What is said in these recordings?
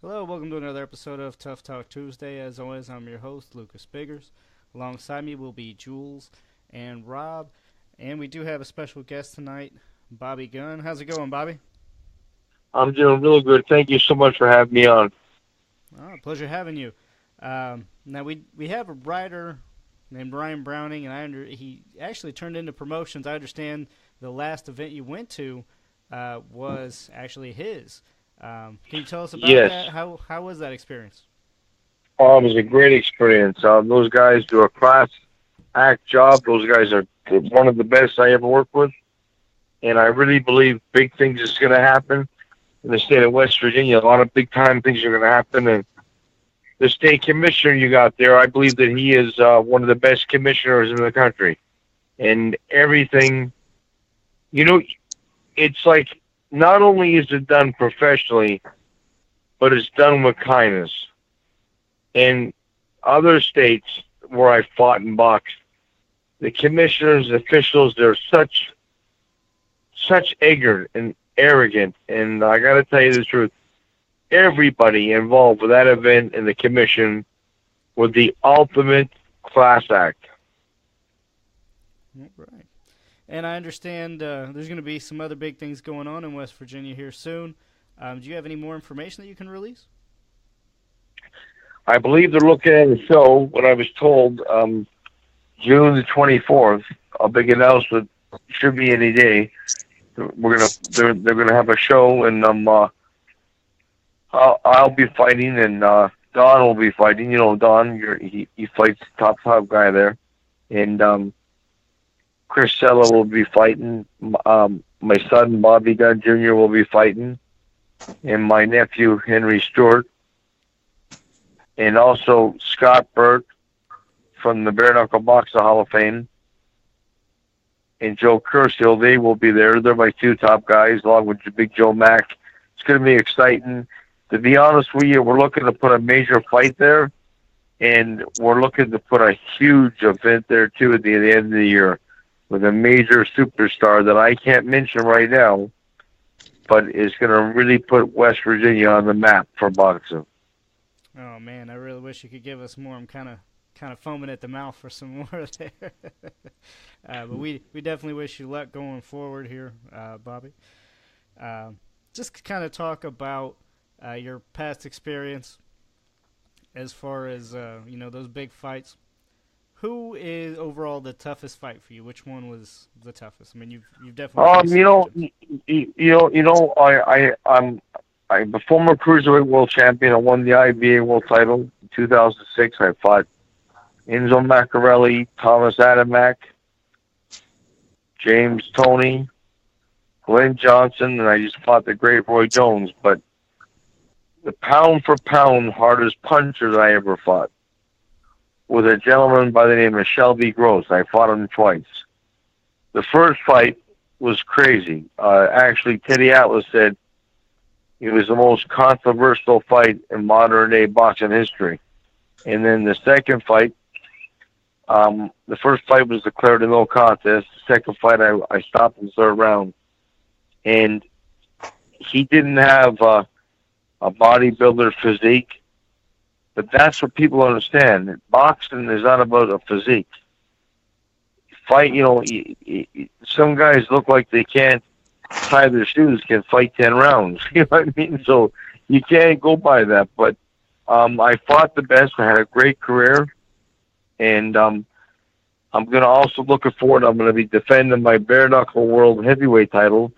Hello, welcome to another episode of Tough Talk Tuesday. As always, I'm your host, Lucas Biggers. Alongside me will be Jules and Rob. And we do have a special guest tonight, Bobby Gunn. How's it going, Bobby? I'm doing real good. Thank you so much for having me on. Oh, pleasure having you. Now, we have a writer named Ryan Browning, and he actually turned into promotions. I understand the last event you went to was actually his. Can you tell us about Yes, that? How was that experience? it was a great experience. Those guys do a class act job. Those guys are one of the best I ever worked with, and I really believe big things is going to happen in the state of West Virginia. A lot of big time things are going to happen, and the state commissioner you got there, I believe that he is one of the best commissioners in the country, and everything. You know, it's like not only is it done professionally, but it's done with kindness. In other states where I fought and boxed, the commissioners, officials, they're such ignorant and arrogant. And I got to tell you the truth, everybody involved with that event and the commission were the ultimate class act. All right. And I understand there's going to be some other big things going on in West Virginia here soon. Do you have any more information that you can release? I believe they're looking at a show. What I was told, June the 24th, a big announcement should be any day. They're gonna have a show, and I'll be fighting, and Don will be fighting. You know, Don, he fights top guy there, and Chris Sella will be fighting. My son Bobby Gunn Jr. will be fighting, and my nephew Henry Stewart, and also Scott Burt from the Bare Knuckle Boxing Hall of Fame, and Joe Cursill. They will be there. They're my two top guys, along with Big Joe Mack. It's going to be exciting. To be honest with you, we're looking to put a major fight there, and we're looking to put a huge event there too at the end of the year with a major superstar that I can't mention right now, but is going to really put West Virginia on the map for boxing. Oh man, I really wish you could give us more. I'm kind of foaming at the mouth for some more there. But we definitely wish you luck going forward here, Bobby. Just kind of talk about your past experience as far as those big fights. Who is overall the toughest fight for you? Which one was the toughest? I mean, you've definitely faced some legends. I'm a former cruiserweight world champion. I won the IBA world title in 2006. I fought Enzo Maccarelli, Thomas Adamek, James Toney, Glenn Johnson, and I just fought the great Roy Jones. But the pound for pound hardest puncher that I ever fought was a gentleman by the name of Shelby Gross. I fought him twice. The first fight was crazy. Actually, Teddy Atlas said it was the most controversial fight in modern day boxing history. And then the second fight, the first fight was declared a no contest. The second fight, I stopped in the third round. And he didn't have a bodybuilder physique, but that's what people understand. Boxing is not about a physique. Fight, some guys look like they can't tie their shoes, can fight 10 rounds. You know what I mean? So you can't go by that. But I fought the best. I had a great career. And I'm going to also looking forward. I'm going to be defending my bare knuckle world heavyweight title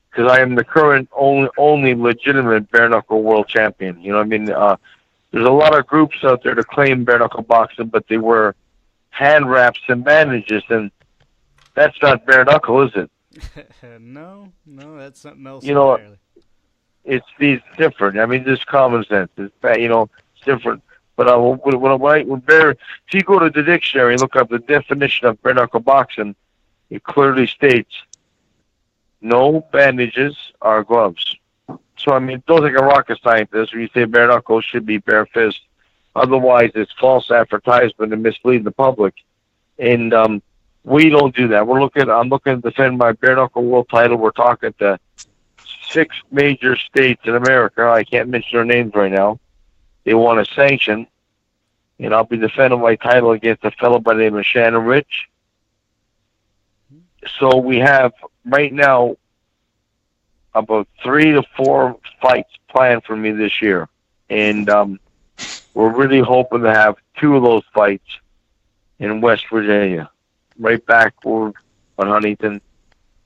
because I am the current only legitimate bare knuckle world champion. You know what I mean? There's a lot of groups out there to claim bare knuckle boxing, but they wear hand wraps and bandages, and that's not bare knuckle, is it? No, that's something else You know, entirely. it's different. I mean, just common sense. It's different. But if you go to the dictionary and look up the definition of bare knuckle boxing, it clearly states no bandages or gloves. So, I mean, don't like a rocket scientist when you say bare knuckles should be bare fist. Otherwise, it's false advertisement and misleading the public. And we don't do that. I'm looking to defend my bare knuckle world title. We're talking to 6 major states in America. I can't mention their names right now. They want a sanction, and I'll be defending my title against a fellow by the name of Shannon Rich. So we have right now about 3 to 4 fights planned for me this year, and we're really hoping to have 2 of those fights in West Virginia, right backward on Huntington.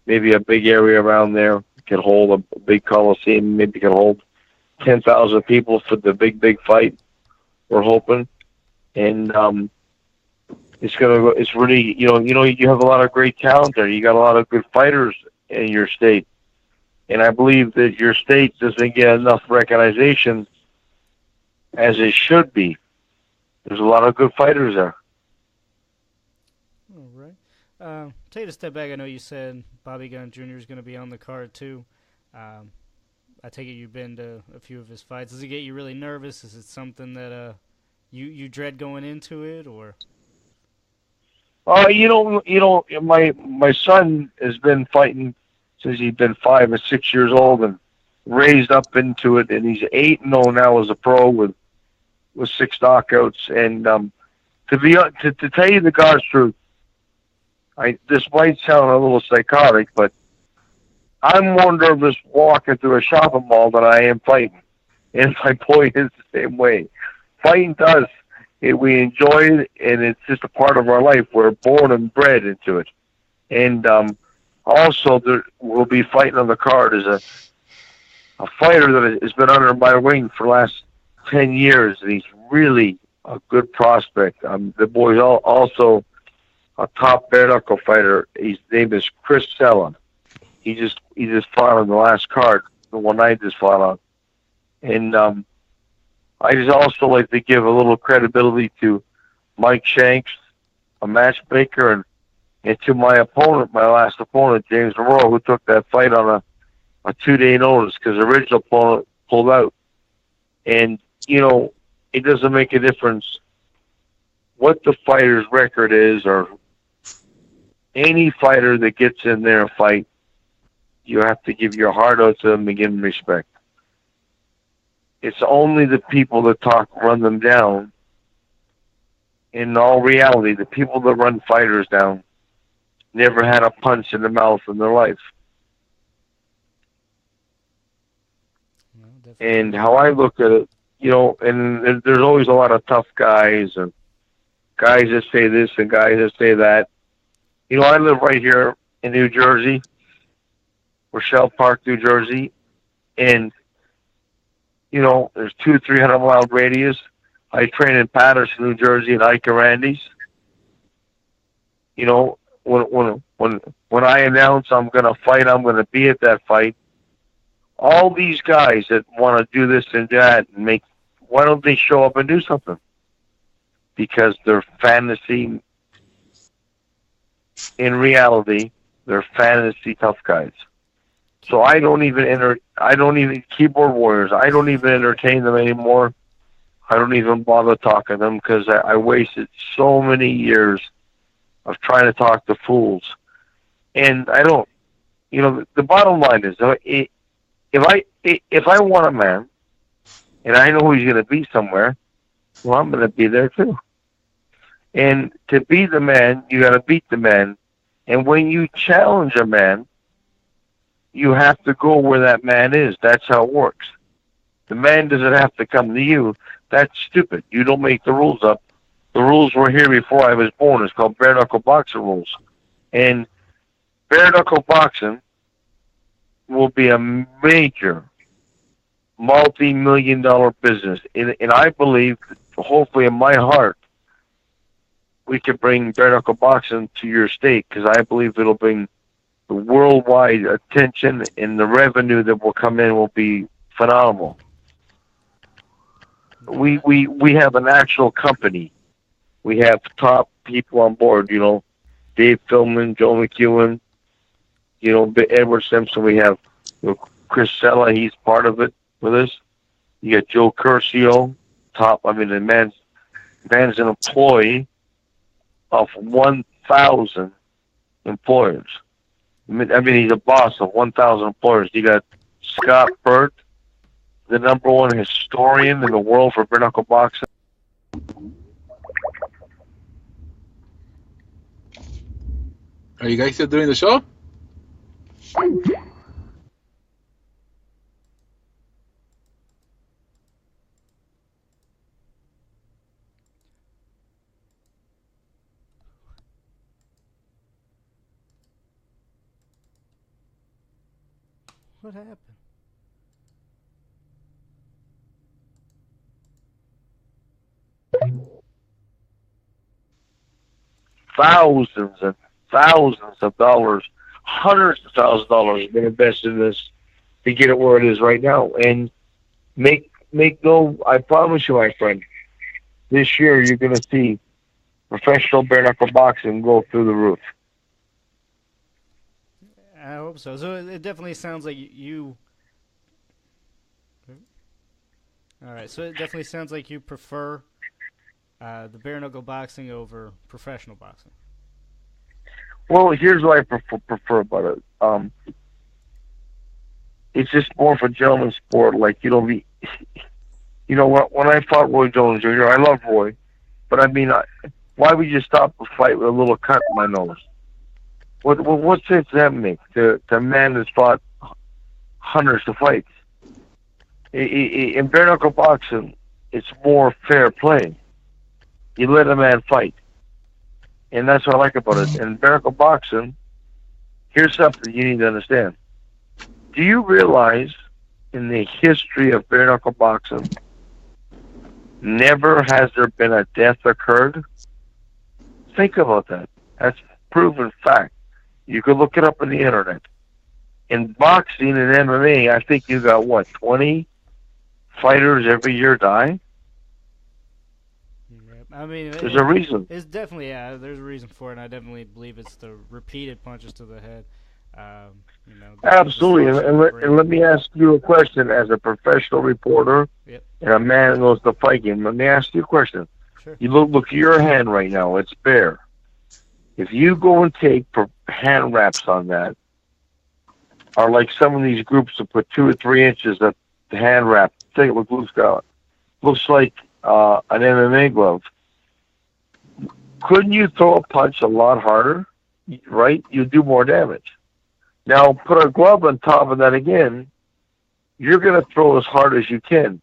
Maybe a big area around there can hold a big coliseum. Maybe can hold 10,000 people for the big fight. We're hoping, and it's gonna go. It's really you have a lot of great talent there. You got a lot of good fighters in your state, and I believe that your state doesn't get enough recognition as it should be. There's a lot of good fighters there. All right. Take a step back. I know you said Bobby Gunn Jr. is going to be on the card too. I take it you've been to a few of his fights. Does it get you really nervous? Is it something that you dread going into it, or? My son has been fighting since he's been 5 or 6 years old and raised up into it, and he's 8-0 now as a pro with 6 knockouts. And to tell you the God's truth, this might sound a little psychotic, but I'm more nervous walking through a shopping mall than I am fighting. And my boy is the same way. Fighting does. We enjoy it, and it's just a part of our life. We're born and bred into it. And also, we'll be fighting on the card as a fighter that has been under my wing for the last 10 years, and he's really a good prospect. The boy's also a top bare-knuckle fighter. His name is Chris Sella. He just fought on the last card, the one I just fought on. And I just also like to give a little credibility to Mike Shanks, a matchmaker, and to my opponent, my last opponent, James Monroe, who took that fight on a 2-day notice because the original opponent pulled out. And, it doesn't make a difference what the fighter's record is, or any fighter that gets in there and fight, you have to give your heart out to them and give them respect. It's only the people that run them down. In all reality, the people that run fighters down never had a punch in the mouth in their life. No, and how I look at it, and there's always a lot of tough guys and guys that say this and guys that say that. I live right here in New Jersey, Rochelle Park, New Jersey, and there's 200-300 mile radius. I train in Patterson, New Jersey, and Ike Randy's. When I announce I'm going to fight, I'm going to be at that fight. All these guys that want to do this and that and why don't they show up and do something? Because they're fantasy. In reality, they're fantasy tough guys. So I don't even keyboard warriors. I don't even entertain them anymore. I don't even bother talking to them because I wasted so many years of trying to talk to fools. And I don't. The bottom line is, if I want a man, and I know he's going to be somewhere, well, I'm going to be there too. And to be the man, you got to beat the man. And when you challenge a man, you have to go where that man is. That's how it works. The man doesn't have to come to you. That's stupid. You don't make the rules up. The rules were here before I was born. It's called bare-knuckle boxing rules. And bare-knuckle boxing will be a major, multi-million-dollar business. And I believe, hopefully in my heart, we can bring bare-knuckle boxing to your state because I believe it'll bring the worldwide attention, and the revenue that will come in will be phenomenal. We have an actual company. We have top people on board, Dave Philman, Joe McEwen, Edward Simpson. We have Chris Sella, he's part of it with us. You got Joe Curcio, the man's an employee of 1,000 employers. He's a boss of 1,000 employers. You got Scott Burt, the number one historian in the world for bare knuckle boxing. Are you guys still doing the show? What happened? Thousands and thousands of dollars, hundreds of thousands of dollars have been invested in this to get it where it is right now. And make no, I promise you, my friend, this year you're going to see professional bare knuckle boxing go through the roof. I hope so. So it definitely sounds like you. All right. So it definitely sounds like you prefer the bare knuckle boxing over professional boxing. Well, here's what I prefer about it. It's just more of a gentleman's sport. Like, you know, when I fought Roy Jones Jr., I love Roy, but I mean, why would you stop a fight with a little cut in my nose? What sense does that make to a man that's fought hundreds of fights? In bare knuckle boxing, it's more fair play. You let a man fight. And that's what I like about it. In bare knuckle boxing, here's something you need to understand. Do you realize in the history of bare knuckle boxing, never has there been a death occurred? Think about that. That's proven fact. You can look it up on the internet. In boxing and MMA, I think you got, 20 fighters every year die? I mean, there's a reason. It's definitely, there's a reason for it, and I definitely believe it's the repeated punches to the head. Absolutely, and let me ask you a question as a professional reporter and a man who knows the fight game. Let me ask you a question. Sure. You look at your hand right now; it's bare. If you go and take hand wraps on that, or like some of these groups that put 2 or 3 inches of the hand wrap, take a look, looks like an MMA glove. Couldn't you throw a punch a lot harder? Right? You'd do more damage. Now, put a glove on top of that again, you're going to throw as hard as you can.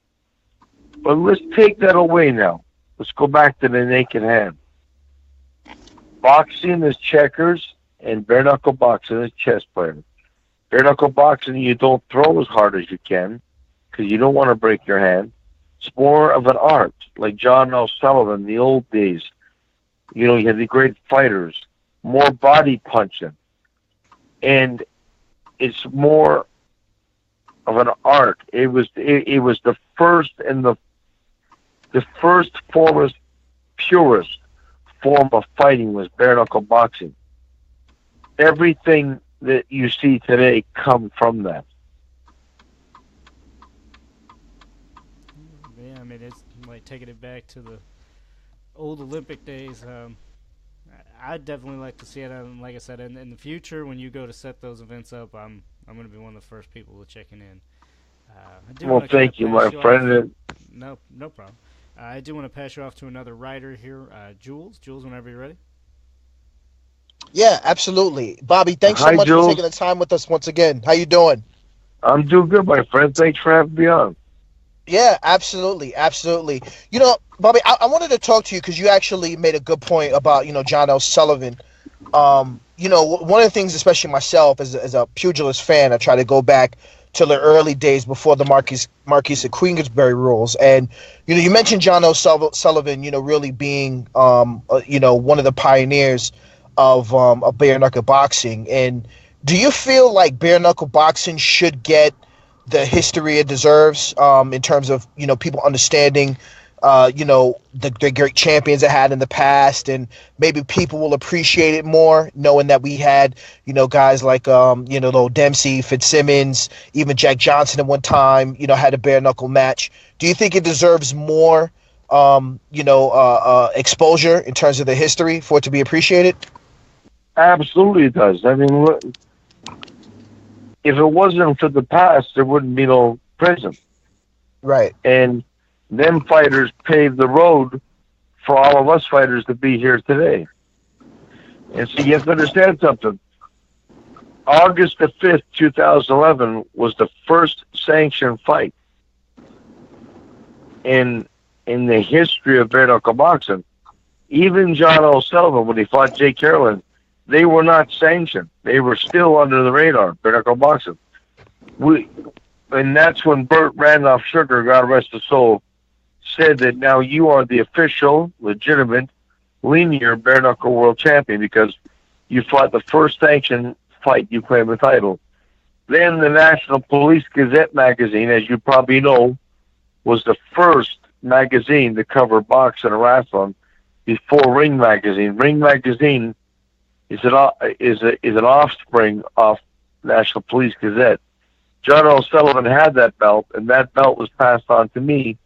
But let's take that away now. Let's go back to the naked hand. Boxing is checkers, and bare knuckle boxing is chess playing. Bare knuckle boxing, you don't throw as hard as you can because you don't want to break your hand. It's more of an art, like John L. Sullivan in the old days. You know, you had the great fighters, more body punching. And it's more of an art. It was the first and the first foremost, purest form of fighting was bare knuckle boxing. Everything that you see today come from that. Yeah, I mean, it's like taking it back to the old Olympic days. I'd definitely like to see it. Like I said, in the future, when you go to set those events up, I'm going to be one of the first people checking in. Well, thank you, my friend. No problem. I do want to pass you off to another writer here, Jules. Jules, whenever you're ready. Yeah, absolutely. Bobby, thanks so much Jules. for taking the time with us once again. How you doing? I'm doing good, my friend. Thanks for having me on. Yeah, absolutely, absolutely. You know, Bobby, I wanted to talk to you because you actually made a good point about, John L. Sullivan. One of the things, especially myself, as a pugilist fan, I try to go back to the early days before the Marquis of Queensberry rules. And, you mentioned John L. Sullivan, really being, one of the pioneers of bare knuckle boxing. And do you feel like bare knuckle boxing should get the history it deserves in terms of, people understanding, the great champions it had in the past, and maybe people will appreciate it more knowing that we had, guys like, Lil Dempsey, Fitzsimmons, even Jack Johnson at one time, had a bare knuckle match. Do you think it deserves more, exposure in terms of the history for it to be appreciated? Absolutely it does. I mean, if it wasn't for the past, there wouldn't be no prison. Right. And them fighters paved the road for all of us fighters to be here today. And so you have to understand something. August the 5th, 2011 was the first sanctioned fight in the history of bare knuckle boxing. Even John O'Sullivan, when he fought Jake Carolyn, they were not sanctioned. They were still under the radar, bare knuckle boxing. And that's when Burt Randolph Sugar, God rest his soul, said that now you are the official, legitimate, linear bare knuckle world champion because you fought the first sanctioned fight, you claim the title. Then the National Police Gazette magazine, as you probably know, was the first magazine to cover boxing and wrestling before Ring Magazine. Ring Magazine is an offspring of National Police Gazette. John O'Sullivan had that belt, and that belt was passed on to me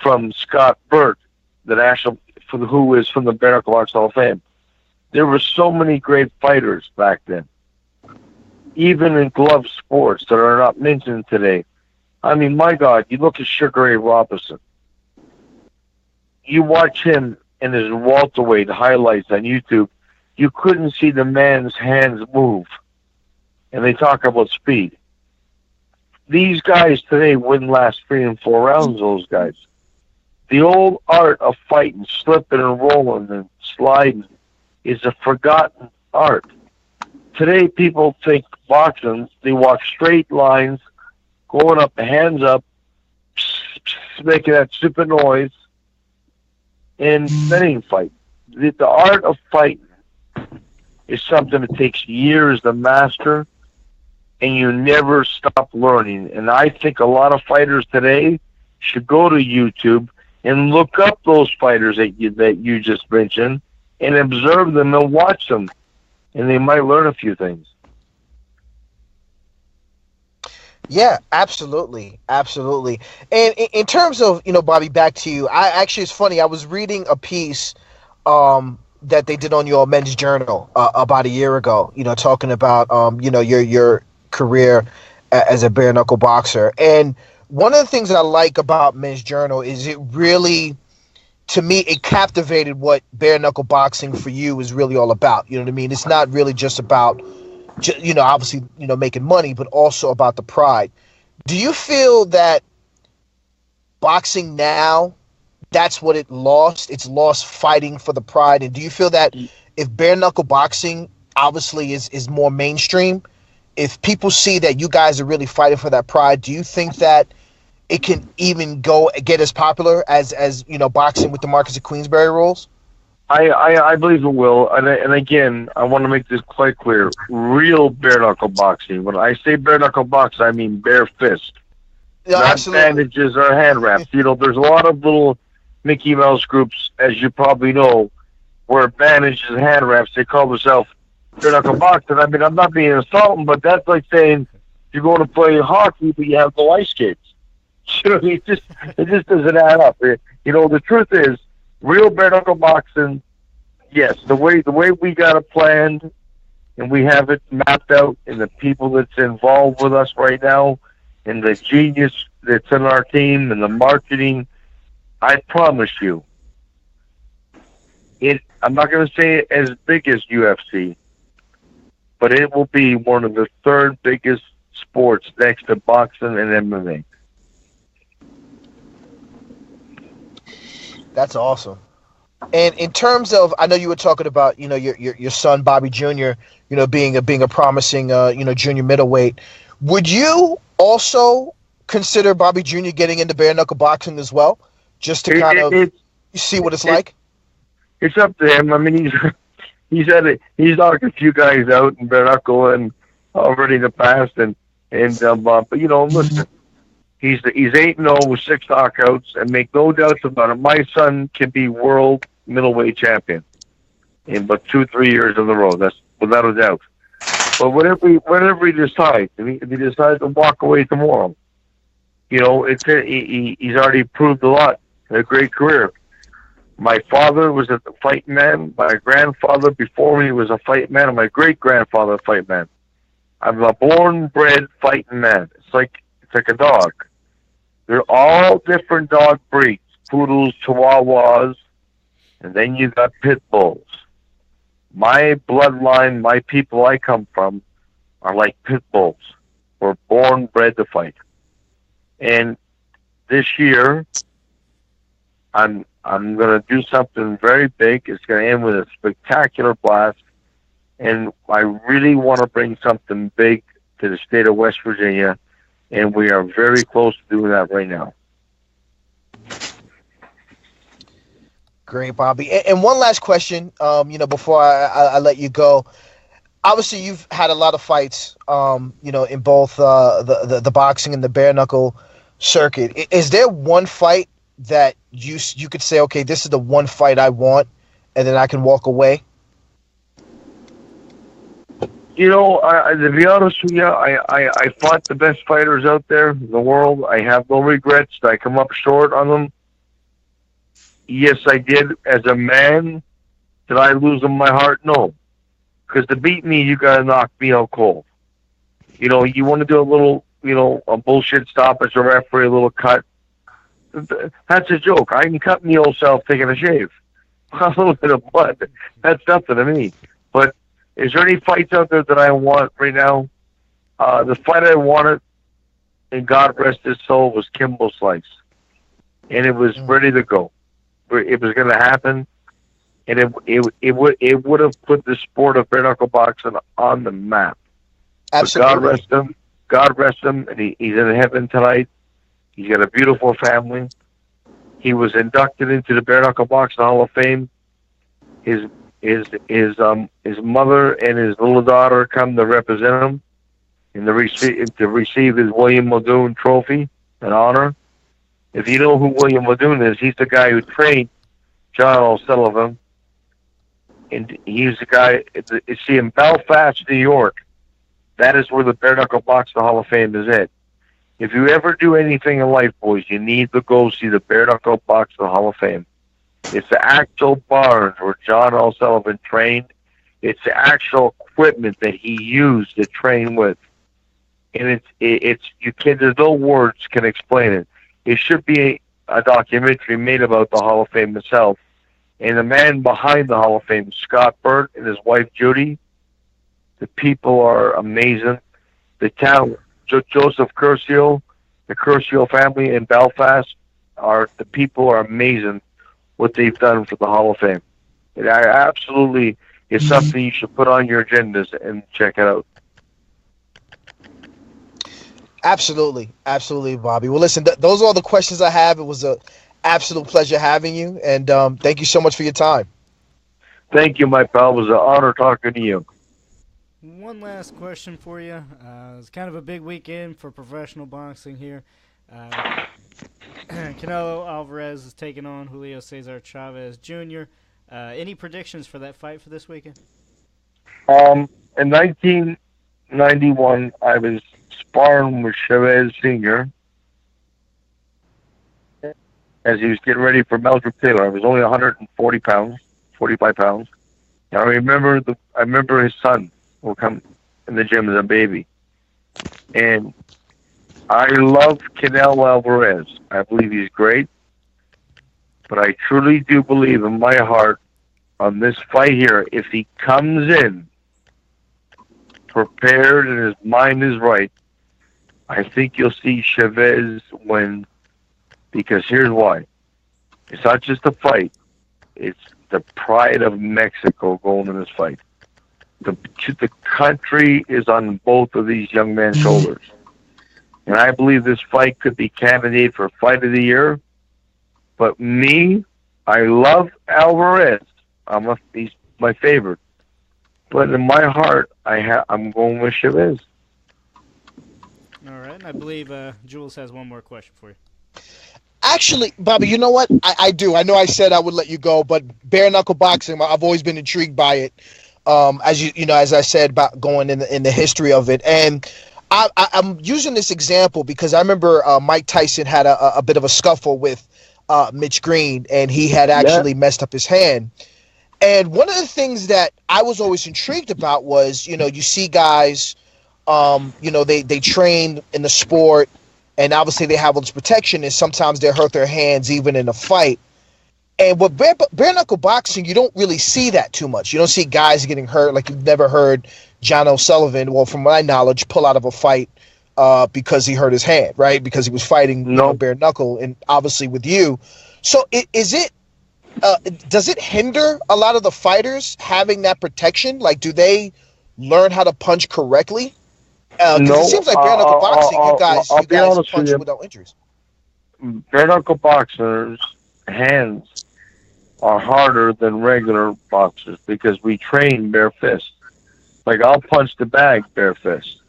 from Scott Burt, who is from the Bare Knuckle Box Hall of Fame. There were so many great fighters back then, even in glove sports that are not mentioned today. I mean, my God, you look at Sugar Ray Robinson. You watch him in his welterweight highlights on YouTube, you couldn't see the man's hands move. And they talk about speed. These guys today wouldn't last 3 and 4 rounds, those guys. The old art of fighting, slipping and rolling and sliding is a forgotten art. Today, people think boxing, they walk straight lines, going up, hands up, making that stupid noise, and then fight. The art of fighting is something that takes years to master, and you never stop learning. And I think a lot of fighters today should go to YouTube and look up those fighters that you just mentioned and observe them and watch them, and they might learn a few things. Yeah, absolutely, absolutely. And in terms of, Bobby, back to you. It's funny. I was reading a piece that they did on your Men's Journal about a year ago. Talking about your career as a bare knuckle boxer. And one of the things that I like about Men's Journal is it really, to me, it captivated what bare knuckle boxing for you is really all about. You know what I mean? It's not really just about, obviously, making money, but also about the pride. Do you feel that boxing now, that's what it lost? It's lost fighting for the pride. And do you feel that if bare knuckle boxing obviously is more mainstream, if people see that you guys are really fighting for that pride, do you think that it can even get as popular as boxing with the Marcus of Queensberry rules? I believe it will. And again, I want to make this quite clear. Real bare knuckle boxing. When I say bare knuckle boxing, I mean bare fist. Yeah, not absolutely. bandages or hand wraps. There's a lot of little Mickey Mouse groups, as you probably know, where bandages and hand wraps, they call themselves bare knuckle boxing. I mean, I'm not being insulting, but that's like saying you're going to play hockey, but you have no ice skates. It just doesn't add up. The truth is, real bare knuckle boxing, yes, the way we got it planned, and we have it mapped out, and the people that's involved with us right now, and the genius that's in our team, and the marketing, I promise you, I'm not going to say as big as UFC, but it will be one of the third biggest sports next to boxing and MMA. That's awesome. And in terms of, I know you were talking about, your son Bobby Jr., being a promising, junior middleweight. Would you also consider Bobby Jr. getting into bare knuckle boxing as well, just to kind of see what it's like? It's up to him. I mean, he's knocked a few guys out in bare knuckle and already in the past, but listen. He's 8-0 with 6 knockouts, and make no doubts about it. My son can be world middleweight champion in but 2-3 years in a row. That's without a doubt. But whatever he decides, if he decides to walk away tomorrow, he's already proved a lot in a great career. My father was a fight man. My grandfather before me was a fight man, and my great grandfather a fight man. I'm a born-bred fighting man. It's like a dog. They're all different dog breeds: poodles, chihuahuas, and then you got pit bulls. My bloodline, my people I come from, are like pit bulls. We're born bred to fight. And this year, I'm gonna do something very big. It's gonna end with a spectacular blast, and I really want to bring something big to the state of West Virginia, and we are very close to doing that right now. Great, Bobby. And one last question, before I let you go. Obviously, you've had a lot of fights, in both the boxing and the bare knuckle circuit. Is there one fight that you could say, okay, this is the one fight I want, and then I can walk away? To be honest with you, I fought the best fighters out there in the world. I have no regrets. Did I come up short on them? Yes, I did. As a man, did I lose in my heart? No. Because to beat me, you got to knock me out cold. You want to do a little, a bullshit stop as a referee, a little cut. That's a joke. I can cut me old self taking a shave. A little bit of blood. That's nothing to me. But is there any fights out there that I want right now? The fight I wanted, and God rest his soul, was Kimbo Slice. And it was ready to go. It was going to happen. And it would have put the sport of bare knuckle boxing on the map. Absolutely. But God rest him, and he's in heaven tonight. He's got a beautiful family. He was inducted into the Bare Knuckle Boxing Hall of Fame. His mother and his little daughter come to represent him and to receive his William Muldoon Trophy, an honor. If you know who William Muldoon is, he's the guy who trained John O'Sullivan. And he's the guy, see, in Belfast, New York, that is where the Bare Knuckle Boxing Hall of Fame is at. If you ever do anything in life, boys, you need to go see the Bare Knuckle Boxing Hall of Fame. It's the actual barns where John O'Sullivan trained. It's the actual equipment that he used to train with. And there's no words can explain it. It should be a documentary made about the Hall of Fame itself. And the man behind the Hall of Fame, Scott Burt, and his wife Judy, the people are amazing. The town, Joseph Curcio, the Curcio family in Belfast, the people are amazing what they've done for the Hall of Fame. It absolutely is something you should put on your agendas and check it out. Absolutely, Bobby. Well, listen, those are all the questions I have. It was an absolute pleasure having you, and thank you so much for your time. Thank you, my pal. It was an honor talking to you. One last question for you. It's kind of a big weekend for professional boxing here. Canelo Alvarez is taking on Julio Cesar Chavez Jr. Any predictions for that fight for this weekend? In 1991, I was sparring with Chavez Sr. as he was getting ready for Meldrick Taylor. I was only 140 pounds, 45 pounds. And I remember his son will come in the gym as a baby. And I love Canelo Alvarez. I believe he's great. But I truly do believe in my heart on this fight here, if he comes in prepared and his mind is right, I think you'll see Chavez win. Because here's why. It's not just a fight. It's the pride of Mexico going in this fight. The country is on both of these young men's shoulders. And I believe this fight could be candidate for Fight of the Year. But me, I love Alvarez. He's my favorite. But in my heart, I'm going with Chavez. All right, and I believe Jules has one more question for you. Actually, Bobby, you know what? I do. I know I said I would let you go, but bare knuckle boxing, I've always been intrigued by it. As I said, about going in the history of it, and I'm using this example because I remember Mike Tyson had a bit of a scuffle with Mitch Green, and he had actually messed up his hand. And one of the things that I was always intrigued about was, you see guys they train in the sport, and obviously they have all this protection, and sometimes they hurt their hands even in a fight. And with bare knuckle boxing, you don't really see that too much. You don't see guys getting hurt. Like, you've never heard John O'Sullivan, well, from my knowledge, pull out of a fight because he hurt his hand, right? Because he was fighting bare knuckle, and obviously with you. So does it hinder a lot of the fighters having that protection? Like, do they learn how to punch correctly? Because it seems like bare knuckle boxing, you guys punch without injuries. Bare knuckle boxers' hands are harder than regular boxers because we train bare fist. Like, I'll punch the bag bare fist,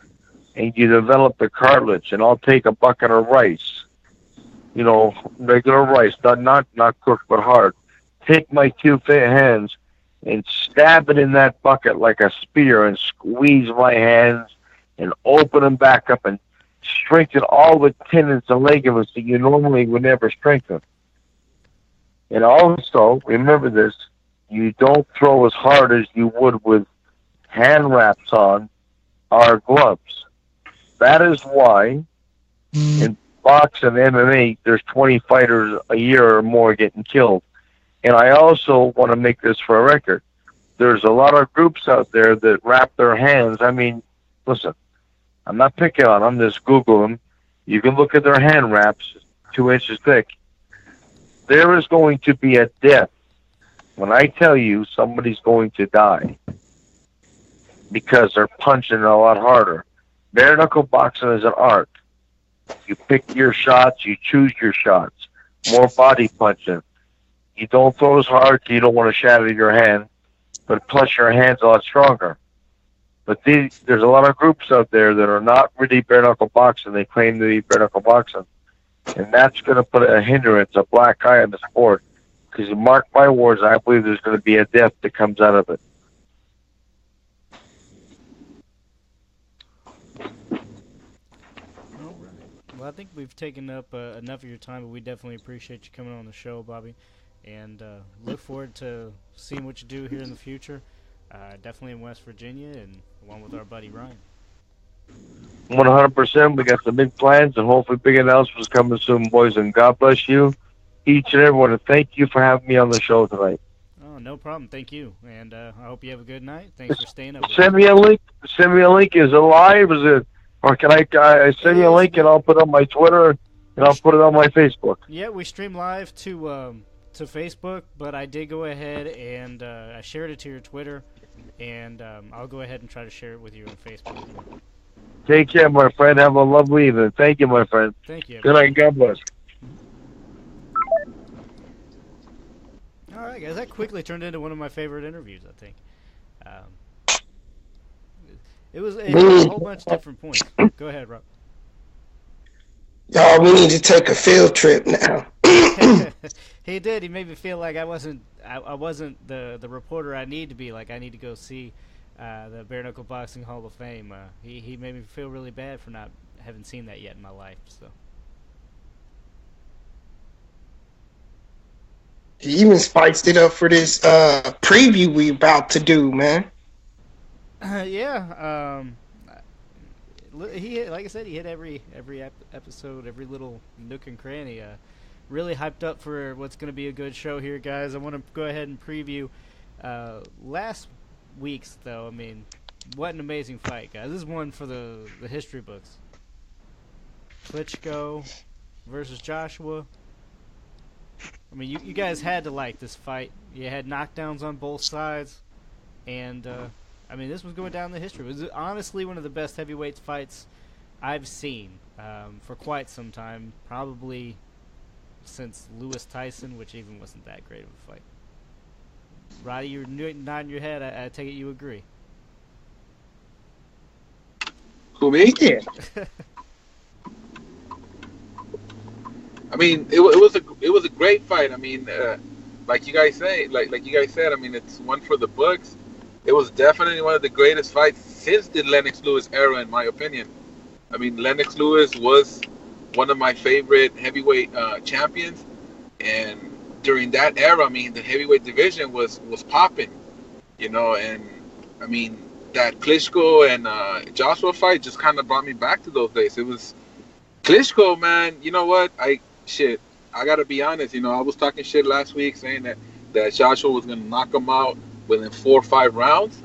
and you develop the cartilage. And I'll take a bucket of rice, regular rice, not cooked but hard. Take my 2 hands and stab it in that bucket like a spear, and squeeze my hands and open them back up and strengthen all the tendons and ligaments that you normally would never strengthen. And also, remember this, you don't throw as hard as you would with hand wraps on or gloves. That is why in boxing and MMA, there's 20 fighters a year or more getting killed. And I also want to make this for a record. There's a lot of groups out there that wrap their hands. I mean, listen, I'm not picking on them. Just Google them. You can look at their hand wraps, 2 inches thick. There is going to be a death when I tell you somebody's going to die because they're punching a lot harder. Bare knuckle boxing is an art. You pick your shots, you choose your shots. More body punching. You don't throw as hard, so you don't want to shatter your hand, but plus your hand's a lot stronger. But there's a lot of groups out there that are not really bare knuckle boxing. They claim to be bare knuckle boxing. And that's going to put a hindrance, a black eye on the sport. Because you mark my words, I believe there's going to be a death that comes out of it. All right. Well, I think we've taken up enough of your time, but we definitely appreciate you coming on the show, Bobby. And look forward to seeing what you do here in the future. Definitely in West Virginia, and along with our buddy Ryan. 100%. We got some big plans, and hopefully big announcements coming soon, boys. And God bless you, each and everyone. And thank you for having me on the show tonight. Oh, no problem. Thank you. And I hope you have a good night. Thanks for staying up. Send me a link. Send me a link. Is it live? Is it? Or can I send me a link and I'll put it on my Twitter and I'll put it on my Facebook? Yeah, we stream live to Facebook, but I did go ahead and I shared it to your Twitter, and I'll go ahead and try to share it with you on Facebook. Take care, my friend. Have a lovely evening. Thank you, my friend. Thank you. Good night. God bless. All right, guys. That quickly turned into one of my favorite interviews, I think. It was a whole bunch of different points. Go ahead, Rob. Y'all, we need to take a field trip now. He did. He made me feel like I wasn't the reporter I need to be. Like, I need to go see the Bare Knuckle Boxing Hall of Fame. He made me feel really bad for not having seen that yet in my life. So He even spiced it up for this preview we about to do, man. yeah. He, like I said, he hit every episode, every little nook and cranny. Really hyped up for what's going to be a good show here, guys. I want to go ahead and preview last week's, though. I mean, what an amazing fight, guys. This is one for the history books. Klitschko versus Joshua. I mean, you guys had to like this fight. You had knockdowns on both sides. And, I mean, this was going down in the history. It was honestly one of the best heavyweight fights I've seen for quite some time. Probably since Lewis Tyson, which even wasn't that great of a fight. Roddy, you're nodding your head. I take it you agree. Who, me? Yeah. I mean, it was a great fight. I mean, like you guys say, like you guys said, I mean, it's one for the books. It was definitely one of the greatest fights since the Lennox Lewis era, in my opinion. I mean, Lennox Lewis was one of my favorite heavyweight champions, and during that era, I mean, the heavyweight division was popping, you know. And I mean, that Klitschko and Joshua fight just kind of brought me back to those days. It was Klitschko, man. You know what? I gotta be honest. You know, I was talking shit last week saying that Joshua was gonna knock him out within 4 or 5 rounds,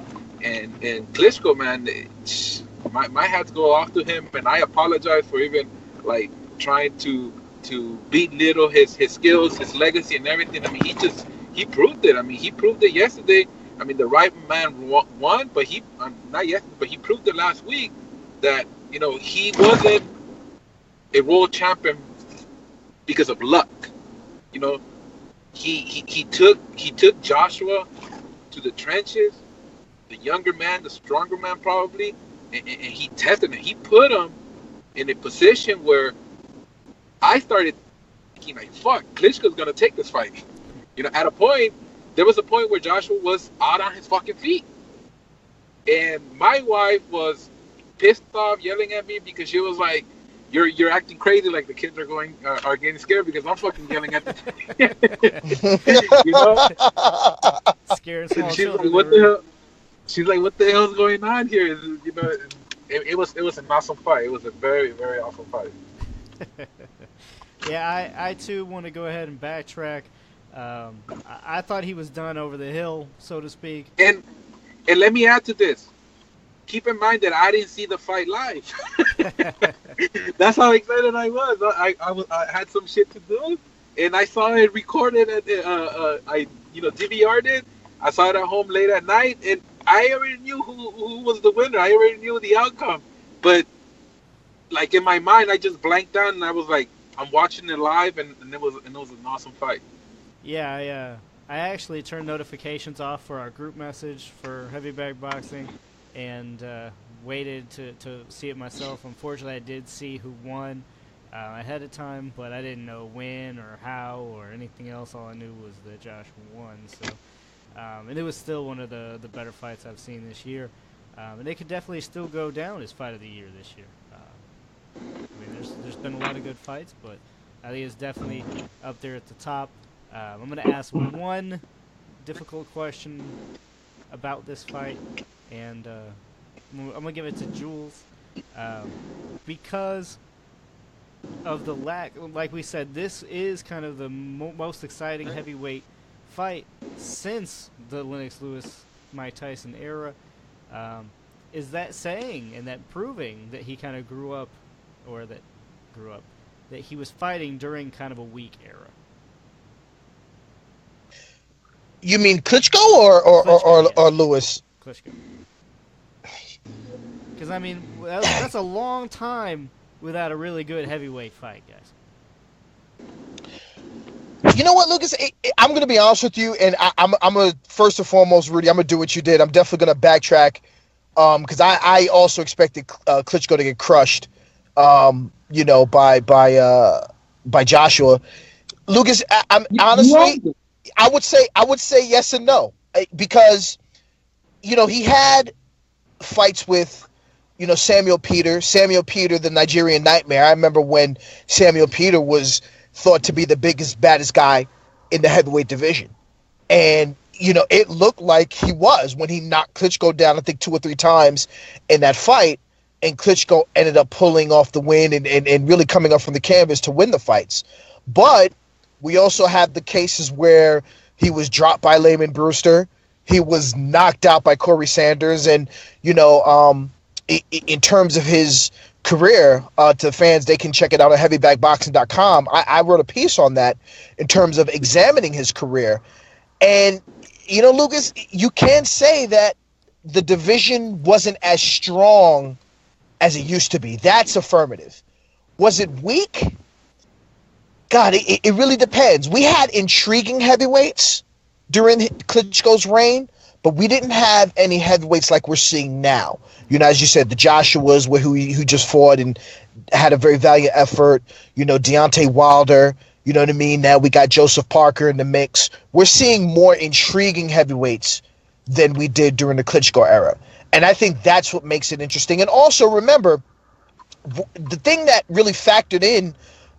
and Klitschko, man, my hats go off to him, and I apologize for even like trying to belittle his skills, his legacy, and everything. I mean, he proved it. I mean, he proved it yesterday. I mean, the right man won, but he not yesterday, but he proved it last week that, you know, he wasn't a world champion because of luck. You know, he took Joshua to the trenches, the younger man, the stronger man probably, and he tested him. He put him in a position where I started thinking, like, fuck, Klitschko's gonna take this fight. You know, there was a point where Joshua was out on his fucking feet, and my wife was pissed off, yelling at me because she was like, "You're acting crazy, like the kids are getting scared because I'm fucking yelling at them." You know, Scared small she's children. like, "What the hell?" She's like, "What the hell's going on here?" You know, it was an awesome fight. It was a very, very awesome fight. Yeah, I too want to go ahead and backtrack. I thought he was done over the hill, so to speak. And let me add to this. Keep in mind that I didn't see the fight live. That's how excited I was. I had some shit to do, and I saw it recorded at I DVR'd it. I saw it at home late at night, and I already knew who was the winner. I already knew the outcome, but like in my mind, I just blanked out, and I was like, I'm watching it live, and it was an awesome fight. Yeah, I actually turned notifications off for our group message for heavy bag boxing, and waited to see it myself. Unfortunately, I did see who won ahead of time, but I didn't know when or how or anything else. All I knew was that Josh won. So, and it was still one of the better fights I've seen this year, and it could definitely still go down as fight of the year this year. I mean, there's been a lot of good fights, but I think it's definitely up there at the top. I'm going to ask one difficult question about this fight, and I'm going to give it to Jules. Because of the lack, like we said, this is kind of the most exciting heavyweight fight since the Lennox Lewis, Mike Tyson era. Is that saying and that proving that he kind of grew up, that he was fighting during kind of a weak era? You mean Klitschko or Lewis? Klitschko. Because, I mean, that's a long time without a really good heavyweight fight, guys. You know what, Lucas? I'm going to be honest with you, and I'm going to, first and foremost, Rudy, I'm going to do what you did. I'm definitely going to backtrack because I also expected Klitschko to get crushed, by Joshua. Lucas, I'm honestly, I would say yes and no, because, he had fights with, Samuel Peter, the Nigerian Nightmare. I remember when Samuel Peter was thought to be the biggest, baddest guy in the heavyweight division. And, it looked like he was when he knocked Klitschko down, I think 2 or 3 times in that fight. And Klitschko ended up pulling off the win and really coming up from the canvas to win the fights. But we also have the cases where he was dropped by Layman Brewster. He was knocked out by Corey Sanders. And, in terms of his career, to fans, they can check it out at heavybagboxing.com. I wrote a piece on that in terms of examining his career. And, Lucas, you can say that the division wasn't as strong as it used to be. That's affirmative. Was it weak? God, it really depends. We had intriguing heavyweights during Klitschko's reign, but we didn't have any heavyweights like we're seeing now. As you said, the Joshuas who just fought and had a very valiant effort. Deontay Wilder. You know what I mean? Now we got Joseph Parker in the mix. We're seeing more intriguing heavyweights than we did during the Klitschko era. And I think that's what makes it interesting. And also remember, the thing that really factored in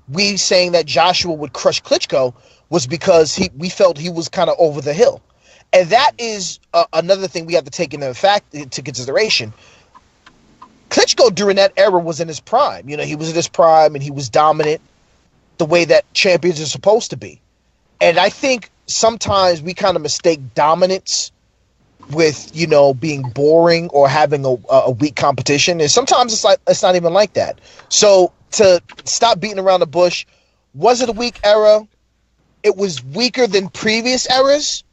we saying that Joshua would crush Klitschko was because we felt he was kind of over the hill. And that is another thing we have to take into consideration. Klitschko during that era was in his prime. You know, he was in his prime and he was dominant the way that champions are supposed to be. And I think sometimes we kind of mistake dominance with, you know, being boring or having a weak competition. And sometimes it's not even like that. So to stop beating around the bush, was it a weak era? It was weaker than previous eras,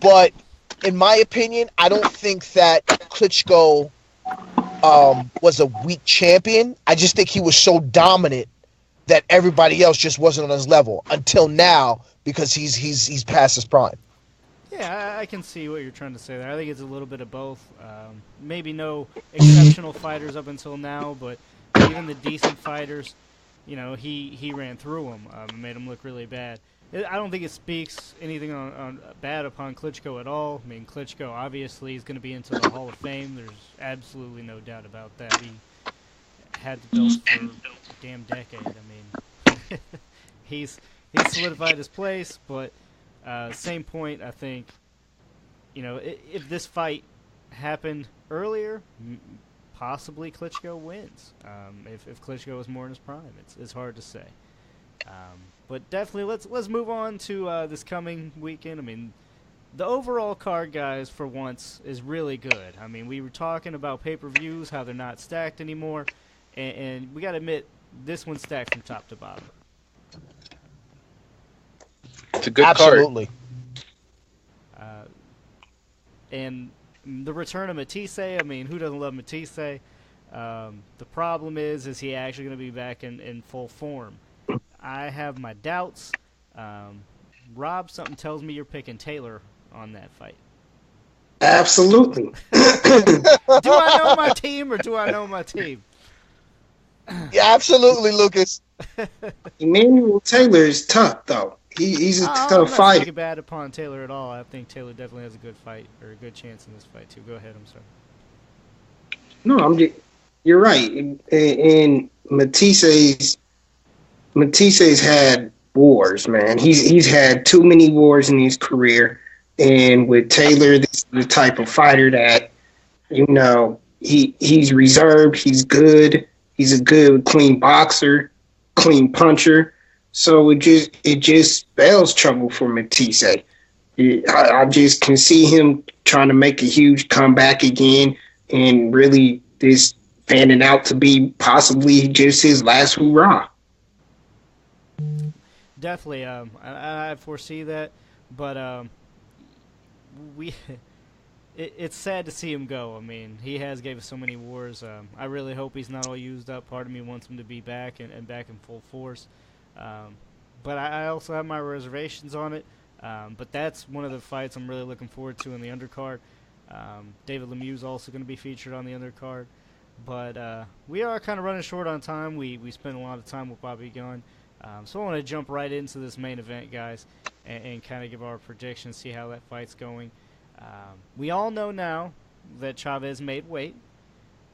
but in my opinion, I don't think that Klitschko was a weak champion. I just think he was so dominant that everybody else just wasn't on his level until now because he's past his prime. Yeah, I can see what you're trying to say there. I think it's a little bit of both. Maybe no exceptional fighters up until now, but even the decent fighters, you know, he ran through them and made them look really bad. I don't think it speaks anything on bad upon Klitschko at all. I mean, Klitschko obviously is going to be into the Hall of Fame. There's absolutely no doubt about that. He had the belt for a damn decade. I mean, he's solidified his place, but same point, I think, you know, if this fight happened earlier, possibly Klitschko wins. If Klitschko was more in his prime, it's hard to say. But definitely, let's move on to this coming weekend. I mean, the overall card, guys, for once, is really good. I mean, we were talking about pay-per-views, how they're not stacked anymore, and we got to admit, this one's stacked from top to bottom. It's a good Absolutely. card. And the return of Matisse, I mean, who doesn't love Matisse? The problem is he actually going to be back in full form? I have my doubts. Rob, something tells me you're picking Taylor on that fight. Absolutely. Do I know my team or do I know my team? Yeah, absolutely, Lucas. Emmanuel Taylor is tough, though. He's a tough I'm not fighter. speaking bad upon Taylor at all. I think Taylor definitely has a good fight or a good chance in this fight too. Go ahead. I'm sorry. No, you're right. And Matisse's had wars, man. He's had too many wars in his career. And with Taylor, this is the type of fighter that, you know, he's reserved, he's good, he's a good clean boxer, clean puncher. So it just spells trouble for Matisse. I just can see him trying to make a huge comeback again and really this fanning out to be possibly just his last hurrah. Definitely, I foresee that, but it's sad to see him go. I mean, he has gave us so many wars. I really hope he's not all used up. Part of me wants him to be back and back in full force. But I also have my reservations on it. But that's one of the fights I'm really looking forward to in the undercard. David Lemieux is also going to be featured on the undercard. But we are kind of running short on time. We spent a lot of time with Bobby Gunn. So I want to jump right into this main event, guys, and kind of give our predictions, see how that fight's going. We all know now that Chavez made weight.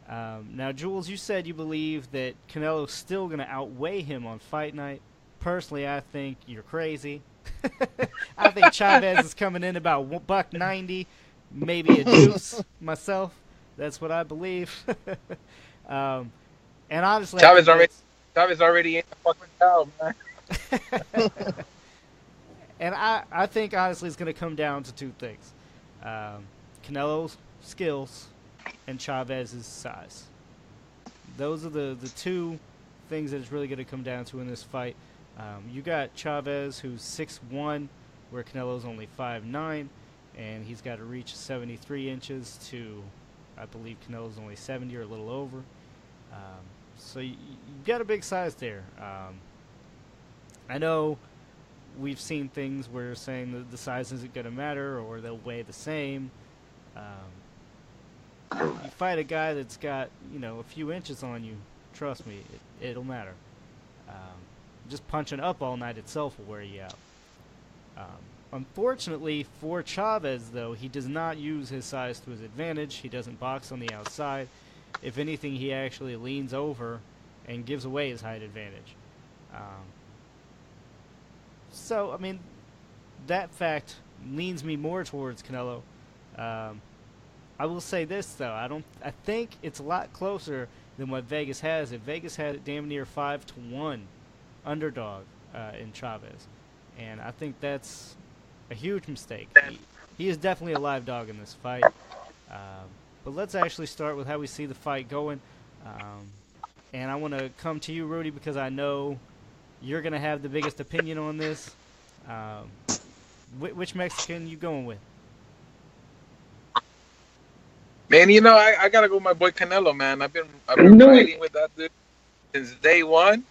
Now, Jules, you said you believe that Canelo's still going to outweigh him on fight night. Personally, I think you're crazy. I think Chavez is coming in about $190, maybe a deuce myself. That's what I believe. And honestly, Chavez already in the fucking town, man. And I think, honestly, it's going to come down to two things. Canelo's skills and Chavez's size. Those are the two things that it's really going to come down to in this fight. You got Chavez, who's 6'1", where Canelo's only 5'9", and he's got a reach of 73 inches to, I believe, Canelo's only 70 or a little over. So you've got a big size there. I know we've seen things where they're saying that the size isn't going to matter or they'll weigh the same. You fight a guy that's got, a few inches on you, trust me, it'll matter. Just punching up all night itself will wear you out. Unfortunately for Chavez, though, he does not use his size to his advantage. He doesn't box on the outside. If anything, he actually leans over and gives away his height advantage. So, I mean, that fact leans me more towards Canelo. I will say this though, I think it's a lot closer than what Vegas has it. Vegas had it damn near 5-1 underdog in Chavez, and I think that's a huge mistake. He is definitely a live dog in this fight. But let's actually start with how we see the fight going. And I want to come to you, Rudy, because I know you're going to have the biggest opinion on this. Which Mexican you going with? Man, I gotta go with my boy Canelo, man. I've been fighting with that dude since day one.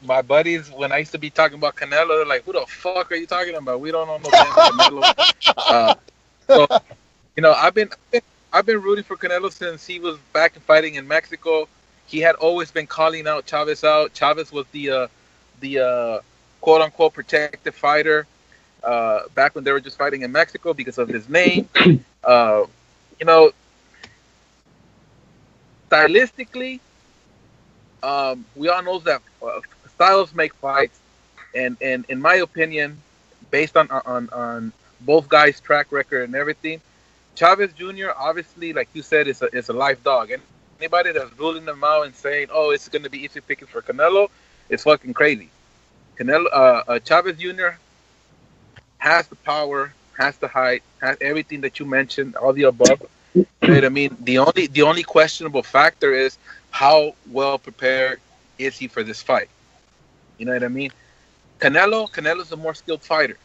My buddies, when I used to be talking about Canelo, they're like, "Who the fuck are you talking about? We don't know no damn Canelo." I've been rooting for Canelo since he was back fighting in Mexico. He had always been calling out Chavez out. Chavez was the quote unquote protected fighter back when they were just fighting in Mexico because of his name. Stylistically, we all know that styles make fights, and in my opinion, based on both guys' track record and everything, Chavez Jr. obviously, like you said, is a live dog, and anybody that's ruling them out and saying, "Oh, it's going to be easy pickings for Canelo," is fucking crazy. Chavez Jr. has the power, has the height, has everything that you mentioned, all the above. You know what I mean? The only questionable factor is how well prepared is he for this fight. You know what I mean? Canelo's a more skilled fighter,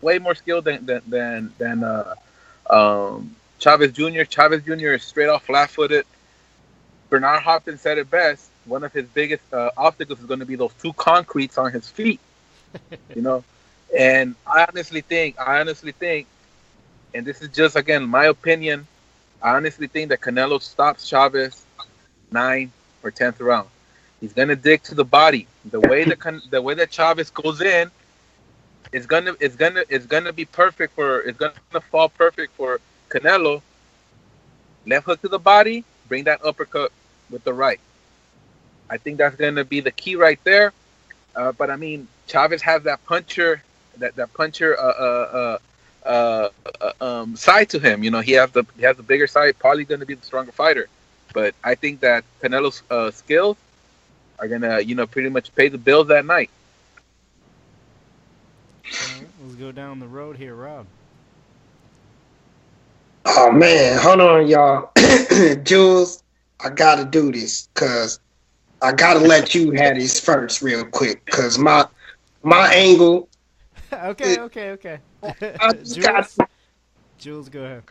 way more skilled than Chavez Jr. Chavez Jr. is straight off flat-footed. Bernard Hopkins said it best. One of his biggest obstacles is going to be those two concretes on his feet. And I honestly think, and this is just, again, my opinion, I honestly think that Canelo stops Chavez 9th or 10th round. He's gonna dig to the body. The way that Chavez goes in, it's gonna be perfect it's gonna fall perfect for Canelo. Left hook to the body, bring that uppercut with the right. I think that's gonna be the key right there. But I mean, Chavez has that puncher side to him. He has the bigger side, probably going to be the stronger fighter. But I think that Canelo's skills are going to, pretty much pay the bills that night. All right, let's go down the road here, Rob. Oh man, hold on, y'all. Jules, I gotta do this because I gotta let you have this first real quick because my angle. Okay. Jules, go ahead.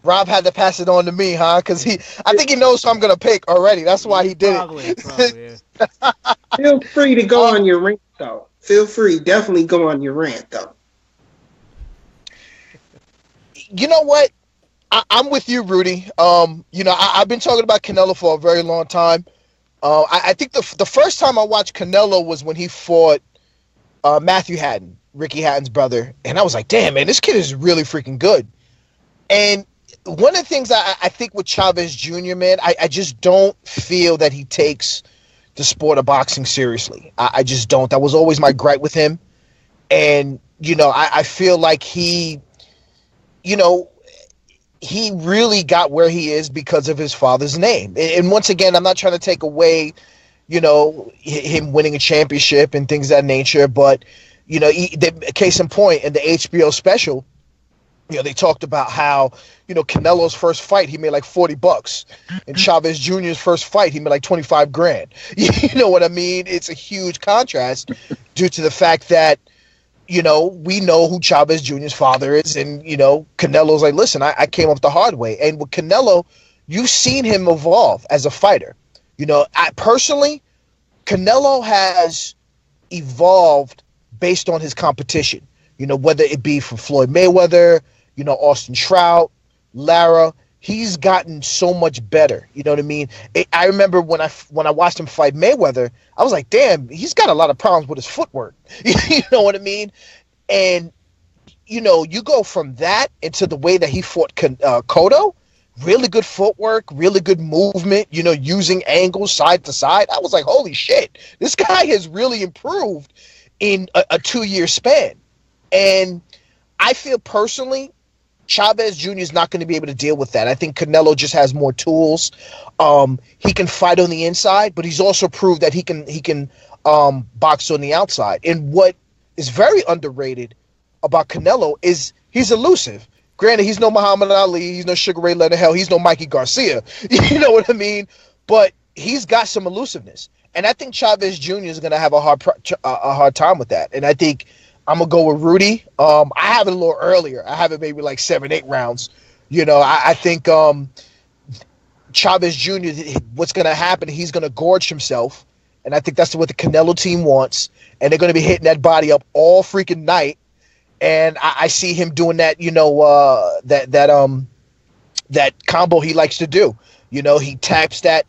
Rob had to pass it on to me, huh? Because I think he knows who I'm gonna pick already. That's why he did Probably, yeah. Feel free to go on your rant, though. Definitely go on your rant, though. You know what? I'm with you, Rudy. I've been talking about Canelo for a very long time. I think the first time I watched Canelo was when he fought Matthew Hatton, Ricky Hatton's brother, and I was like, damn, man, this kid is really freaking good. And one of the things I think with Chavez Jr., man, I just don't feel that he takes the sport of boxing seriously. I just don't. That was always my gripe with him. And, I feel like he really got where he is because of his father's name. And once again, I'm not trying to take away him winning a championship and things of that nature. But, case in point, in the HBO special, they talked about how, Canelo's first fight, he made like $40. And Chavez Jr.'s first fight, he made like 25 grand. You know what I mean? It's a huge contrast due to the fact that, we know who Chavez Jr.'s father is. And, Canelo's like, listen, I came up the hard way. And with Canelo, you've seen him evolve as a fighter. Personally, Canelo has evolved based on his competition, whether it be from Floyd Mayweather, Austin Trout, Lara. He's gotten so much better. You know what I mean? I remember when I watched him fight Mayweather, I was like, damn, he's got a lot of problems with his footwork. You know what I mean? And, you go from that into the way that he fought Cotto. Really good footwork, really good movement, using angles side to side. I was like, holy shit, this guy has really improved in a 2-year span. And I feel personally, Chavez Jr. is not going to be able to deal with that. I think Canelo just has more tools. He can fight on the inside, but he's also proved that he can box on the outside. And what is very underrated about Canelo is he's elusive. Granted, he's no Muhammad Ali, he's no Sugar Ray Leonard, hell, he's no Mikey Garcia. You know what I mean? But he's got some elusiveness, and I think Chavez Jr. is going to have a hard time with that. And I think I'm gonna go with Rudy. I have it a little earlier. I have it maybe like 7, 8 rounds. I think Chavez Jr. What's gonna happen? He's gonna gorge himself, and I think that's what the Canelo team wants. And they're gonna be hitting that body up all freaking night. And I see him doing that. That combo he likes to do. He taps that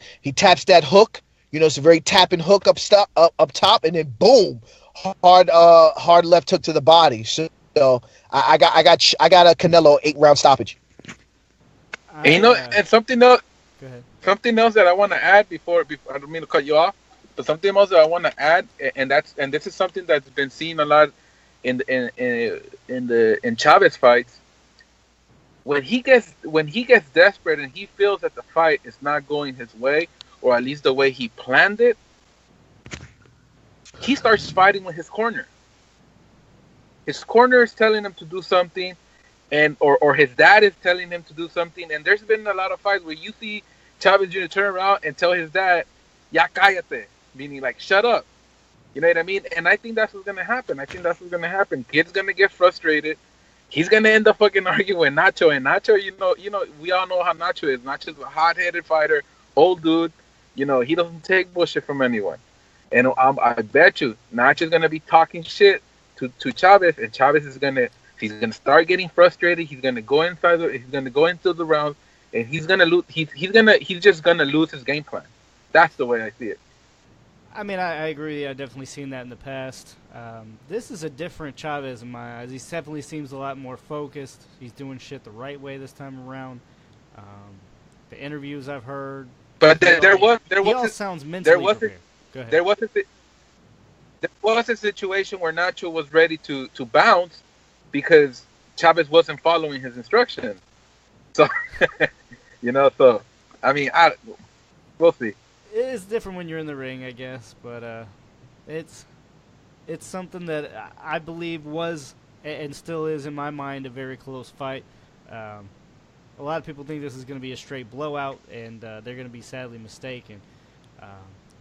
hook. It's a very tapping hook up top, and then boom. Hard left hook to the body. So I got a Canelo 8-round stoppage. And something else. Go ahead. Something else that I want to add before I don't mean to cut you off, but something else that I want to add, and this is something that's been seen a lot in Chavez fights. When he gets desperate and he feels that the fight is not going his way, or at least the way he planned it, he starts fighting with his corner. His corner is telling him to do something, or his dad is telling him to do something. And there's been a lot of fights where you see Chavez Jr. turn around and tell his dad, "Ya cállate," meaning like shut up. You know what I mean? And I think that's what's gonna happen. Kid's gonna get frustrated. He's gonna end up fucking arguing with Nacho. And Nacho, we all know how Nacho is. Nacho's a hot-headed fighter, old dude. He doesn't take bullshit from anyone. And I bet you Nacho's gonna be talking shit to Chavez, and Chavez he's gonna start getting frustrated. He's gonna go into the rounds, and he's gonna lose. He's just gonna lose his game plan. That's the way I see it. I mean, I agree. I've definitely seen that in the past. This is a different Chavez in my eyes. He definitely seems a lot more focused. He's doing shit the right way this time around. The interviews I've heard, but sounds mentally prepared. Go ahead. There was a situation where Nacho was ready to bounce because Chavez wasn't following his instructions. So, I mean, we'll see. It's different when you're in the ring, I guess, but it's something that I believe was and still is in my mind a very close fight. A lot of people think this is going to be a straight blowout, and they're going to be sadly mistaken.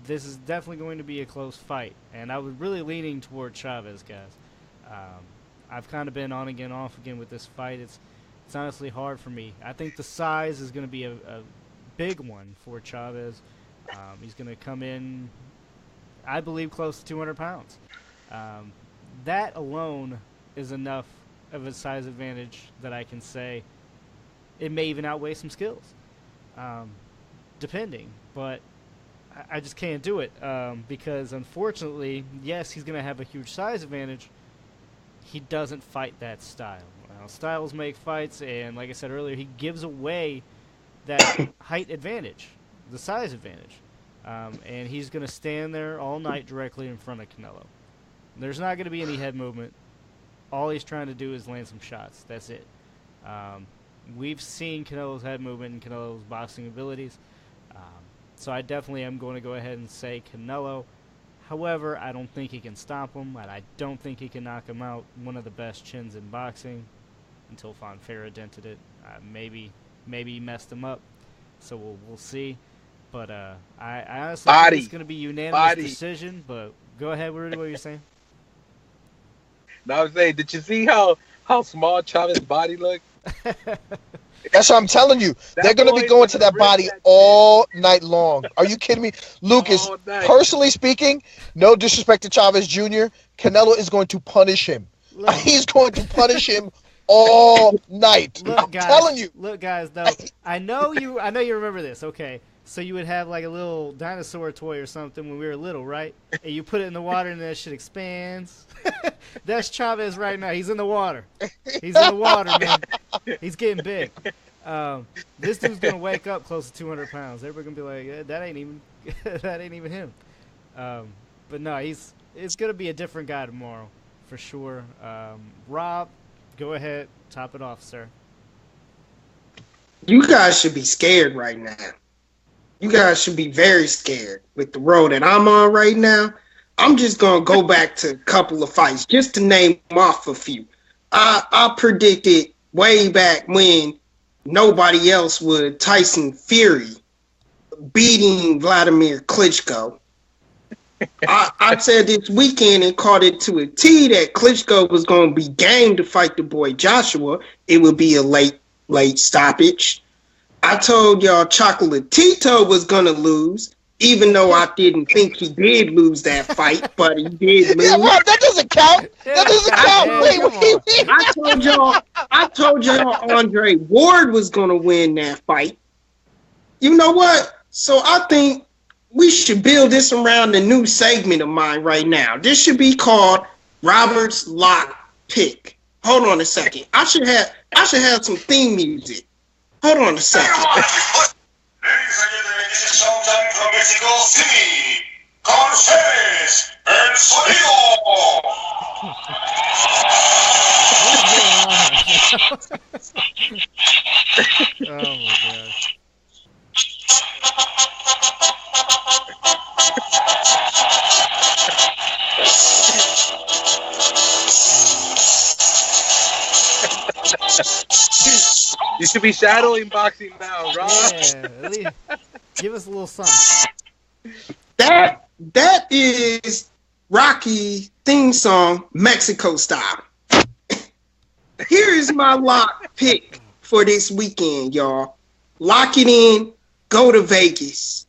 This is definitely going to be a close fight, and I was really leaning toward Chavez, guys. I've kind of been on again, off again with this fight. It's honestly hard for me. I think the size is going to be a big one for Chavez. He's going to come in, I believe, close to 200 pounds. That alone is enough of a size advantage that I can say it may even outweigh some skills, depending. But I just can't do it because, unfortunately, yes, he's going to have a huge size advantage. He doesn't fight that style. Styles make fights, and like I said earlier, he gives away that height advantage, the size advantage. And he's going to stand there all night directly in front of Canelo. There's not going to be any head movement. All he's trying to do is land some shots. That's it. We've seen Canelo's head movement and Canelo's boxing abilities. So I definitely am going to go ahead and say Canelo. However, I don't think he can stop him, and I don't think he can knock him out. One of the best chins in boxing until Fonfara dented it. Maybe he messed him up. So we'll see. But I honestly think it's going to be unanimous decision. But go ahead, Rudy, what you're saying? Now I'm saying, did you see how small Chavez's body looked? That's what I'm telling you. They're going to be going to that body all night long. Are you kidding me? Lucas, personally speaking, no disrespect to Chavez Jr., Canelo is going to punish him. He's going to punish him all night. I'm telling you. Look, guys, though, I know you remember this, okay? So you would have like a little dinosaur toy or something when we were little, right? And you put it in the water and that shit expands. That's Chavez right now. He's in the water. He's in the water, man. He's getting big. This dude's gonna wake up close to 200 pounds. Everybody gonna be like, that ain't even him. But no, it's gonna be a different guy tomorrow for sure. Rob, go ahead, top it off, sir. You guys should be scared right now. You guys should be very scared with the road that I'm on right now. I'm just going to go back to a couple of fights just to name off a few. I predicted way back when nobody else would Tyson Fury beating Vladimir Klitschko. I said this weekend and called it to a T that Klitschko was going to be game to fight the boy Joshua. It would be a late stoppage. I told y'all Chocolatito was going to lose, even though I didn't think he did lose that fight, but he did lose. Yeah, well, that doesn't count. That doesn't count. I told y'all Andre Ward was going to win that fight. You know what? So I think we should build this around a new segment of mine right now. This should be called Robert's Lock Pick. Hold on a second. I should have some theme music. Hold on a second. Ladies and gentlemen, this is Showtime from Mexico City. Chavez and Sonido. Oh my gosh. You should be shadowing boxing now, Rob. Yeah, at least give us a little something. That is Rocky theme song, Mexico style. Here is my lock pick for this weekend, y'all. Lock it in. Go to Vegas.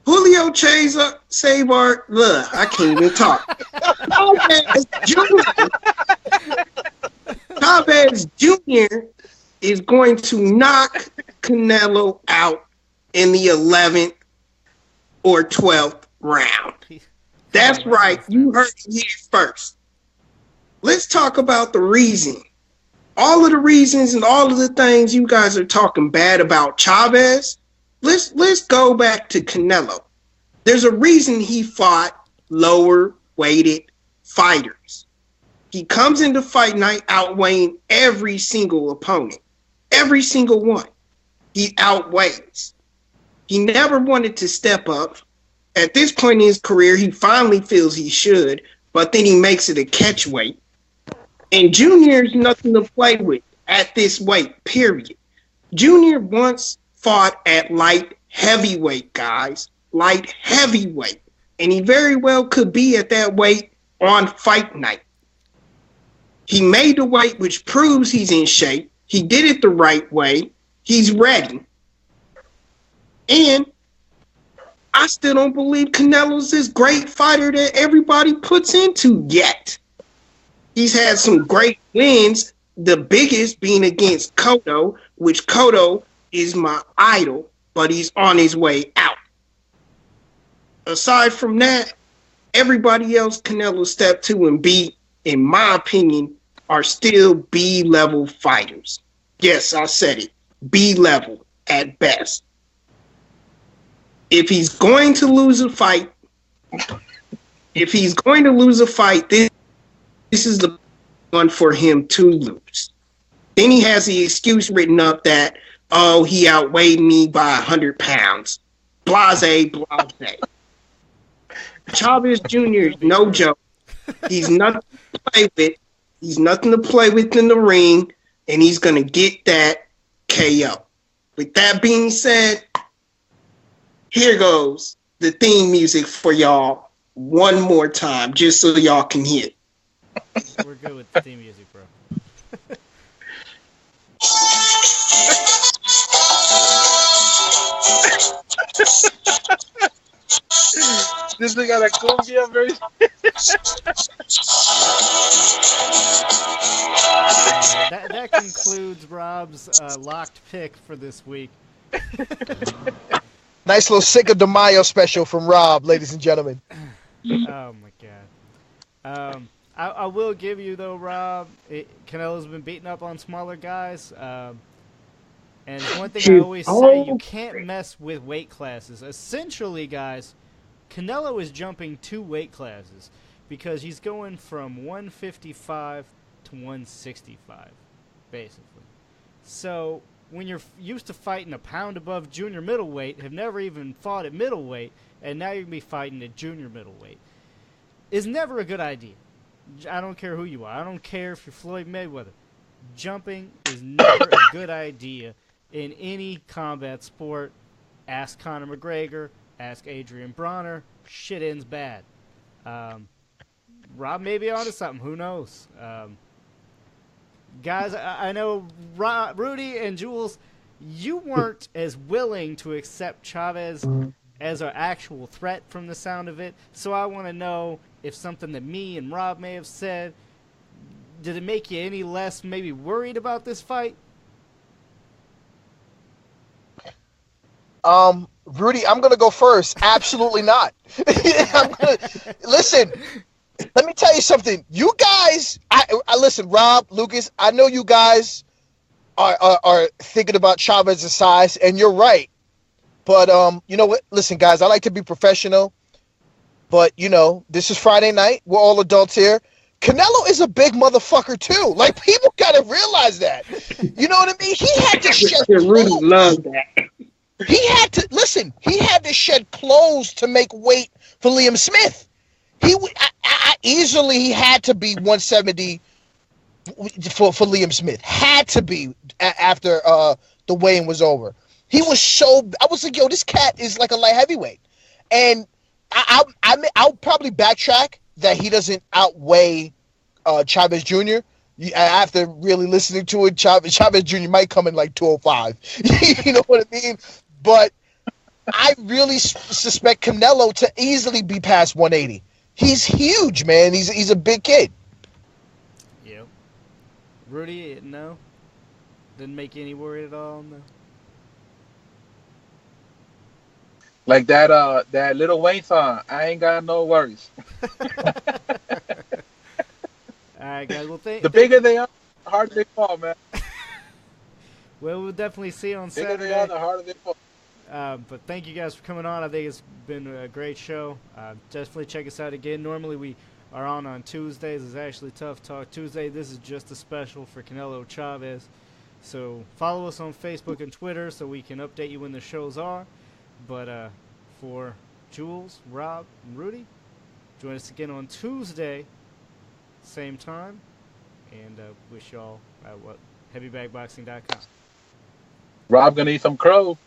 Julio Chavez, I can't even talk. Chavez Jr. is going to knock Canelo out in the 11th or 12th round. That's right. You heard it here first. Let's talk about the reason. All of the reasons and all of the things you guys are talking bad about Chavez, let's go back to Canelo. There's a reason he fought lower weighted fighters. He comes into fight night outweighing every single opponent. Every single one. He outweighs. He never wanted to step up. At this point in his career, he finally feels he should, but then he makes it a catch weight. And Junior's nothing to play with at this weight, period. Junior once fought at light heavyweight, guys. Light heavyweight. And he very well could be at that weight on fight night. He made the weight, which proves he's in shape. He did it the right way. He's ready. And I still don't believe Canelo's this great fighter that everybody puts into yet. He's had some great wins, the biggest being against Cotto, which Cotto is my idol, but he's on his way out. Aside from that, everybody else Canelo stepped to and beat, in my opinion, are still B-level fighters. Yes, I said it. B-level at best. If he's going to lose a fight, this is the one for him to lose. Then he has the excuse written up that, oh, he outweighed me by 100 pounds. Blase. Chavez Jr. is no joke. He's nothing to play with. He's nothing to play with in the ring, and he's going to get that KO. With that being said, here goes the theme music for y'all one more time, just so y'all can hear it. We're good with the theme music, bro. This thing got a cumbia version. That concludes Rob's locked pick for this week. Nice little Cinco de Mayo special from Rob, ladies and gentlemen. Oh my god. I will give you though, Rob. Canelo's been beating up on smaller guys. And one thing I always say, you can't mess with weight classes. Essentially, guys, Canelo is jumping 2 weight classes. because he's going from 155 to 165, basically. So when you're used to fighting a pound above junior middleweight, have never even fought at middleweight, and now you're going to be fighting at junior middleweight, is never a good idea. I don't care who you are. I don't care if you're Floyd Mayweather. Jumping is never a good idea in any combat sport. Ask Conor McGregor. Ask Adrian Bronner. Shit ends bad. Rob may be onto something. Who knows? Guys, I know Rudy and Jules, you weren't as willing to accept Chavez as an actual threat from the sound of it. So I want to know if something that me and Rob may have said, did it make you any less maybe worried about this fight? Rudy, I'm going to go first. Absolutely not. Listen, let me tell you something. You guys, I listen, Rob, Lucas, I know you guys are thinking about Chavez's size, and you're right. But you know what? Listen, guys, I like to be professional. But, you know, this is Friday night. We're all adults here. Canelo is a big motherfucker, too. Like, people got to realize that. You know what I mean? He had to shed Rudy clothes. loved that. He had to shed clothes to make weight for Liam Smith. Easily he had to be 170 for Liam Smith. Had to be after the weigh-in was over. He was so. I was like, yo, this cat is like a light heavyweight, and I'll probably backtrack that he doesn't outweigh Chavez Jr. After really listening to it, Chavez Jr. might come in like 205. You know what I mean? But I really suspect Canelo to easily be past 180. He's huge, man. He's a big kid. Yep. Rudy, no? Didn't make you any worried at all? No? Like that Lil Wayne song, I ain't got no worries. All right, guys. Well, The bigger they are, the harder they fall, man. Well, we'll definitely see you on The bigger Saturday. they are, the harder they fall. But thank you guys for coming on. I think it's been a great show. Definitely check us out again. Normally we are on Tuesdays. It's actually Tough Talk Tuesday. This is just a special for Canelo-Chavez. So follow us on Facebook and Twitter so we can update you when the shows are. But for Jules, Rob, and Rudy, join us again on Tuesday, same time. And wish y'all heavybagboxing.com. Rob gonna eat some crow.